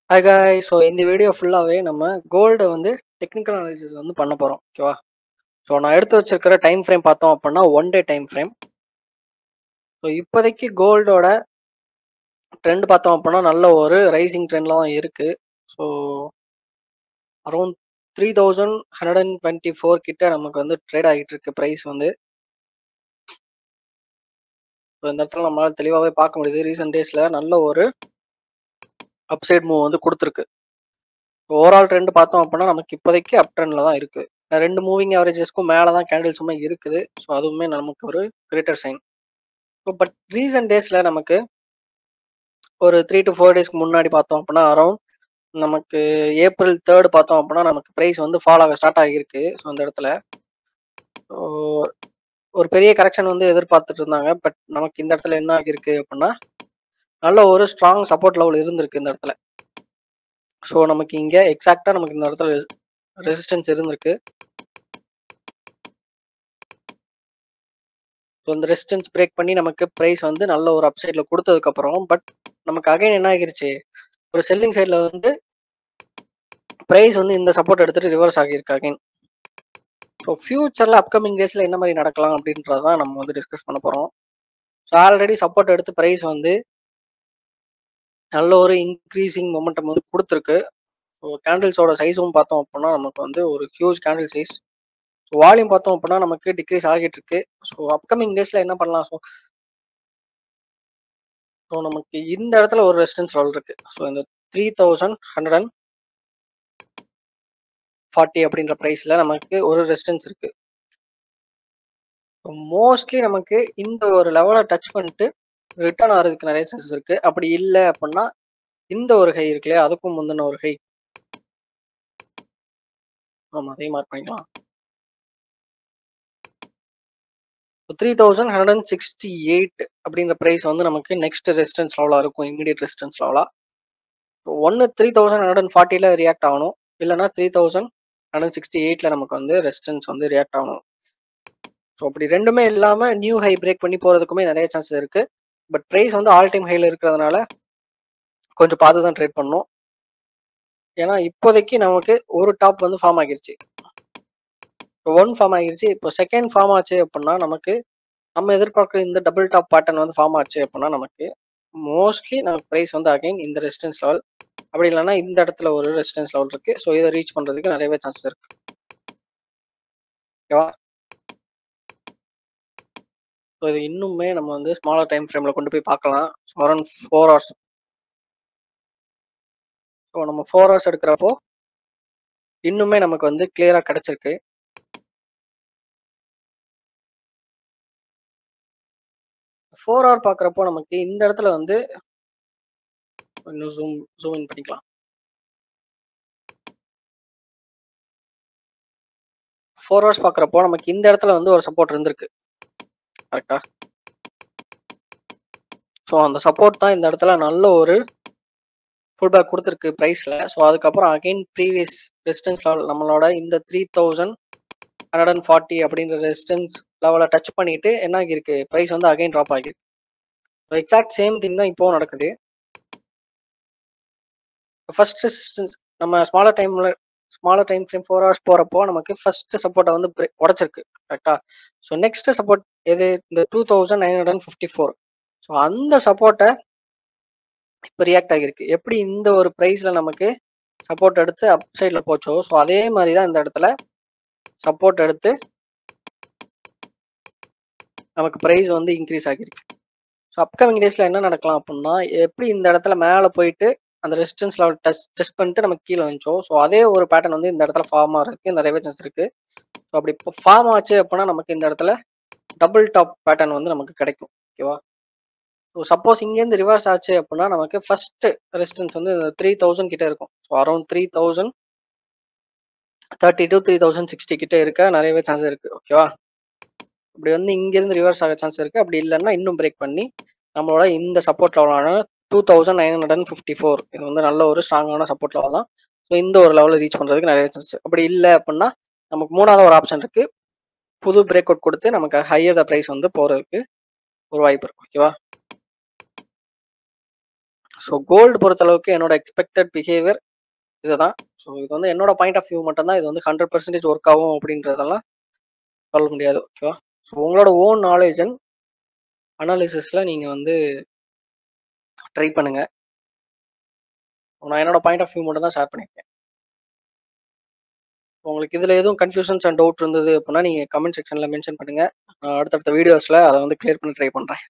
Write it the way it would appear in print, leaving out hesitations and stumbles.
Hi guys. So இந்த video ஃபுல்லாகவே நம்ம கோல்டை வந்து டெக்னிக்கல் அனாலிசிஸ் வந்து பண்ண போகிறோம். ஓகேவா? ஸோ நான் எடுத்து வச்சிருக்கிற டைம் ஃப்ரேம் பார்த்தோம் அப்படின்னா 1 டே டைம் ஃப்ரேம். ஸோ இப்போதைக்கு கோல்டோட ட்ரெண்ட் பார்த்தோம் அப்படின்னா நல்ல ஒரு ரைசிங் ட்ரெண்டில் தான் இருக்குது. ஸோ அரௌண்ட் 3124 கிட்ட நமக்கு வந்து ட்ரேட் ஆகிட்டு இருக்கு ப்ரைஸ் வந்து. ஸோ இந்த இடத்துல நம்மளால் தெளிவாகவே பார்க்க முடியுது. ரீசெண்ட் டேஸில் நல்ல ஒரு அப்சைட் மூவ் வந்து கொடுத்துருக்கு. ஓவரால் ட்ரெண்ட் பார்த்தோம் அப்படின்னா நமக்கு இப்போதைக்கு அப் ட்ரெண்டில் தான் இருக்குது. ரெண்டு மூவிங் ஆவரேஜஸ்க்கும் மேலே தான் கேண்டில்ஸுமே இருக்குது. ஸோ அதுவுமே நமக்கு ஒரு greater sign. So but recent டேஸில் நமக்கு ஒரு 3 to 4 டேஸ்க்கு முன்னாடி பார்த்தோம் அப்படின்னா அரௌண்ட் நமக்கு April 3 பார்த்தோம் அப்படின்னா நமக்கு ப்ரைஸ் வந்து ஃபால் ஆக ஸ்டார்ட் ஆகியிருக்கு. ஸோ அந்த இடத்துல ஒரு பெரிய கரெக்ஷன் வந்து எதிர்பார்த்துட்டு இருந்தாங்க. பட் நமக்கு இந்த இடத்துல என்ன ஆகியிருக்கு அப்படின்னா நல்ல ஒரு ஸ்ட்ராங் சப்போர்ட் லெவல் இருந்திருக்கு இந்த இடத்துல. ஸோ நமக்கு இங்கே எக்ஸாக்டாக நமக்கு இந்த இடத்துல ரெசிஸ்டன்ஸ் இருந்திருக்கு. ஸோ இந்த ரெசிஸ்டன்ஸ் பிரேக் பண்ணி நமக்கு ப்ரைஸ் வந்து நல்ல ஒரு அப்சைடில் கொடுத்ததுக்கப்புறம் பட் நமக்கு அகைன் என்ன ஆகிருச்சு, ஒரு செல்லிங் சைடில் வந்து ப்ரைஸ் வந்து இந்த சப்போர்ட் எடுத்துகிட்டு ரிவர்ஸ் ஆகியிருக்கு அகைன். ஸோ ஃபியூச்சரில் அப்கமிங் டேஸில் என்ன மாதிரி நடக்கலாம் அப்படின்றதான் நம்ம வந்து டிஸ்கஸ் பண்ண போகிறோம். ஸோ ஆல்ரெடி சப்போர்ட் எடுத்து ப்ரைஸ் வந்து நல்ல ஒரு இன்க்ரீசிங் மொமெண்டம் வந்து கொடுத்துருக்கு. ஸோ கேண்டில்ஸோட சைஸும் பார்த்தோம் அப்படின்னா நமக்கு வந்து ஒரு huge candle size. So volume பார்த்தோம் அப்படின்னா நமக்கு டிக்ரீஸ் ஆகிட்டு இருக்கு. ஸோ அப்கமிங் டேஸில் என்ன பண்ணலாம்? ஸோ நமக்கு இந்த இடத்துல ஒரு ரெசிஸ்டன்ஸ் லெவல் இருக்கு. ஸோ இந்த 3140 அப்படின்ற ப்ரைஸில் நமக்கு ஒரு ரெசிஸ்டன்ஸ் இருக்கு. மோஸ்ட்லி நமக்கு இந்த ஒரு லெவலை டச் பண்ணிட்டு ரிட்டர்ன் ஆகிறதுக்கு நிறைய சான்சஸ் இருக்கு. அப்படி இல்லை அப்படின்னா இந்த ஒரு ஹை இருக்கு இல்லையா, அதுக்கும் முந்தின ஒரு ஹை நம்ம அதே மார்க் பண்ணிக்கலாம். 3168 அப்படின்ற ப்ரைஸ் வந்து நமக்கு நெக்ஸ்ட் ரெசிஸ்டன்ஸ் லெவலாக இருக்கும். இமீடியட் ரெசிஸ்டன்ஸ் லெவலாக ஒன்று 3140 ரியாக்ட் ஆகணும், இல்லைன்னா 3168 நமக்கு வந்து ரெசிஸ்டன்ஸ் வந்து ரியாக்ட் ஆகணும். ஸோ அப்படி ரெண்டுமே இல்லாமல் நியூ ஹை பிரேக் பண்ணி போகிறதுக்குமே நிறைய சான்சஸ் இருக்குது. பட் ப்ரைஸ் வந்து ஆல் டைம் ஹையில் இருக்கிறதுனால கொஞ்சம் பார்த்து தான் ட்ரேட் பண்ணணும். ஏன்னா இப்போதைக்கு நமக்கு ஒரு டாப் வந்து ஃபார்ம் ஆகிருச்சு, ஒன் ஃபார்ம் ஆகிருச்சு. இப்போ செகண்ட் ஃபார்ம் ஆச்சு அப்படின்னா நமக்கு நம்ம எதிர்பார்க்குற இந்த டபுள் டாப் பேட்டர்ன் வந்து ஃபார்ம் ஆச்சு அப்படின்னா நமக்கு மோஸ்ட்லி நமக்கு ப்ரைஸ் வந்து அகைன் இந்த ரெசிஸ்டன்ஸ் லெவல் அப்படி இல்லைன்னா இந்த இடத்துல ஒரு ரெசிஸ்டன்ஸ் லெவல் இருக்குது. ஸோ இதை ரீச் பண்ணுறதுக்கு நிறையவே சான்சஸ் இருக்குது. ஓகேவா? ஸோ இது இன்னுமே நம்ம வந்து ஸ்மாலர் டைம் ஃப்ரேமில் கொண்டு போய் பார்க்கலாம். So around 4 hours. ஸோ நம்ம 4 hours எடுக்கிறப்போ இன்னுமே நமக்கு வந்து கிளியராக கிடைச்சிருக்கு. ஃபோர் ஹவர் பார்க்குறப்போ நமக்கு இந்த இடத்துல வந்து இன்னும் ஜூம் இன் பண்ணிக்கலாம். 4 hours பார்க்குறப்போ நமக்கு இந்த இடத்துல வந்து ஒரு சப்போர்ட் இருந்திருக்கு, கரெக்டா? ஸோ அந்த சப்போர்ட் தான் இந்த இடத்துல நல்ல ஒரு ஃபுல் பேக் கொடுத்துருக்கு ப்ரைஸில். ஸோ அதுக்கப்புறம் அகைன் ப்ரீவியஸ் ரெசிஸ்டன்ஸ் லெவல் நம்மளோட இந்த 3140 அப்படின்ற ரெசிஸ்டன்ஸ் லெவலை டச் பண்ணிட்டு என்ன ஆகிருக்கு, ப்ரைஸ் வந்து அகைன் ட்ராப் ஆகிருக்கு. ஸோ எக்ஸாக்ட் சேம் திங் தான் இப்போவும் நடக்குது. ஃபர்ஸ்ட் ரெசிஸ்டன்ஸ் நம்ம ஸ்மாலர் டைம் ஃப்ரேம் 4 hours போகிறப்போ நமக்கு ஃபர்ஸ்ட் சப்போர்ட்டை வந்து உடச்சிருக்கு, கரெக்டா? ஸோ நெக்ஸ்ட் சப்போர்ட் எது, இந்த 2954. ஸோ அந்த சப்போர்ட்டை இப்போ ரியாக்ட் ஆகிருக்கு. எப்படி இந்த ஒரு ப்ரைஸில் நமக்கு சப்போர்ட் எடுத்து அப் சைடில் போச்சோ, ஸோ அதே மாதிரி தான் இந்த இடத்துல சப்போர்ட் எடுத்து நமக்கு ப்ரைஸ் வந்து இன்க்ரீஸ் ஆகிருக்கு. ஸோ அப்கமிங் டேஸில் என்ன நடக்கலாம் அப்படின்னா, எப்படி இந்த இடத்துல மேலே போயிட்டு அந்த ரெசிஸ்டன்ஸ் லெவல் டெஸ்ட் பண்ணிட்டு நமக்கு கீழே வந்துச்சோ, ஸோ அதே ஒரு பேட்டர்ன் வந்து இந்த இடத்துல ஃபார்ம் ஆகிறதுக்கு நிறையவே சான்ஸ் இருக்குது. ஸோ அப்படி இப்போ ஃபார்ம் ஆச்சு அப்படின்னா நமக்கு இந்த இடத்துல டபுள் டாப் பேட்டர்ன் வந்து நமக்கு கிடைக்கும். ஓகேவா? ஸோ சப்போஸ் இங்கேருந்து ரிவர்ஸ் ஆச்சு அப்படின்னா நமக்கு ஃபர்ஸ்ட் ரெசிஸ்டன்ஸ் வந்து 3000 கிட்ட இருக்கும். ஸோ அரௌண்ட் 3030 to 3060 கிட்ட இருக்க நிறையவே சான்ஸ் இருக்கு. ஓகேவா? அப்படி வந்து இங்கேருந்து ரிவர்ஸ் ஆக சான்ஸ் இருக்கு. அப்படி இல்லைன்னா இன்னும் பிரேக் பண்ணி நம்மளோட இந்த சப்போர்ட் லெவலான 2954 இது வந்து நல்ல ஒரு ஸ்ட்ராங்கான சப்போர்ட் லெவல் தான். ஸோ இந்த ஒரு லெவலில் ரீச் பண்ணுறதுக்கு நிறைய சான்ஸ். அப்படி இல்லை அப்படின்னா நமக்கு மூணாவது ஒரு ஆப்ஷன் இருக்கு, புது பிரேக் அவுட் கொடுத்து நமக்கு ஹையர் த ப்ரைஸ் வந்து போகிறதுக்கு ஒரு வாய்ப்பு இருக்கு. ஓகேவா? ஸோ கோல்டு பொறுத்தளவுக்கு என்னோட எக்ஸ்பெக்டட் பிஹேவியர் இதுதான். ஸோ இது வந்து என்னோட பாயிண்ட் ஆஃப் வியூ மட்டும் தான். இது வந்து 100% ஒர்க் ஆகும் அப்படின்றதெல்லாம் சொல்ல முடியாது. ஓகேவா? ஸோ உங்களோட ஓன் நாலேஜ் அண்ட் அனாலிசிஸ்ல நீங்க வந்து ட்ரை பண்ணுங்க. நான் என்னோட பாயிண்ட் ஆஃப் வியூ மட்டும் தான் ஷேர் பண்ணியிருக்கேன். உங்களுக்கு இதுல எதுவும் கன்ஃபியூஷன்ஸ் அண்ட் டவுட் இருந்தது அப்படின்னா நீங்க கமெண்ட் செக்ஷன்ல மென்ஷன் பண்ணுங்க. நான் அடுத்தடுத்த வீடியோஸ்ல அதை வந்து கிளியர் பண்ண ட்ரை பண்றேன்.